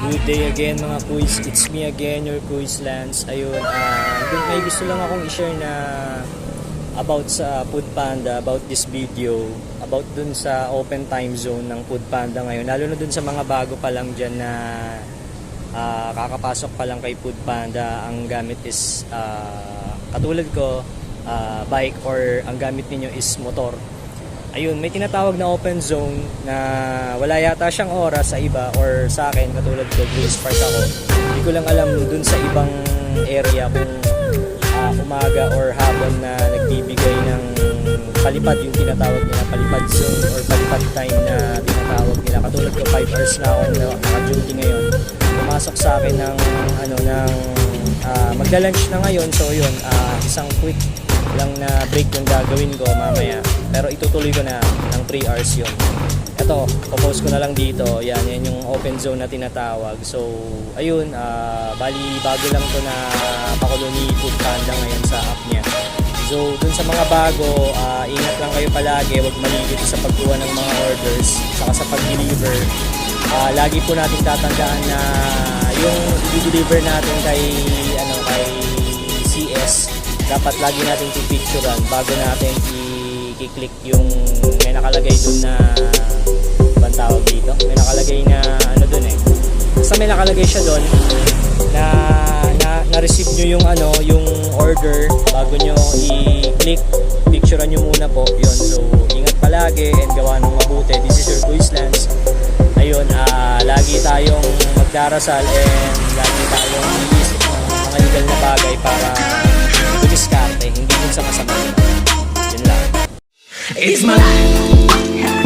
Good day again mga kuys, it's me again, your Kuys Lance. Ayun, may gusto lang akong i-share na about sa Foodpanda, about this video, about dun sa open time zone ng Foodpanda ngayon. Lalo na dun sa mga bago pa lang dyan na kakapasok pa lang kay Foodpanda. Ang gamit is, katulad ko, bike, or ang gamit ninyo is motor. Ayun, may tinatawag na open zone na wala yata siyang oras sa iba or sa akin, katulad ko, Grace Park ako. Hindi ko lang alam dun sa ibang area kung umaga or hapon na nagbibigay ng palipad, yung tinatawag nila palipad zone or palipad time na tinatawag nila. Katulad ko, 5 hours na ako naka-duty ngayon. Pumasok sa akin ng magla-lunch na ngayon, so yun, isang quick lang na break yung gagawin ko mamaya, pero itutuloy ko na ng 3 hours yun. Ito, popost ko na lang dito. Yan yung open zone na tinatawag. So ayun, bali bago lang to na pakulo ni Foodpanda ngayon sa app niya. So dun sa mga bago, ingat lang kayo palagi, huwag maligit sa pagkuha ng mga orders saka sa pag-deliver. Lagi po natin tatandaan na yung i-deliver natin kay CS, dapat lagi natin i-picturean bago natin i-click yung may nakalagay dun na ibang tawag dito. May nakalagay na dun basta may nakalagay siya dun na na-receive nyo yung order bago nyo i-click. Picturean nyo muna po yun. So ingat palagi and gawa ng mabuti. This is your Kuys Lance. Ayun, lagi tayong magdarasal and lagi tayong iisip ng mga legal na bagay para dumiskarte, hindi din sa masama. Yun lang. It's my life.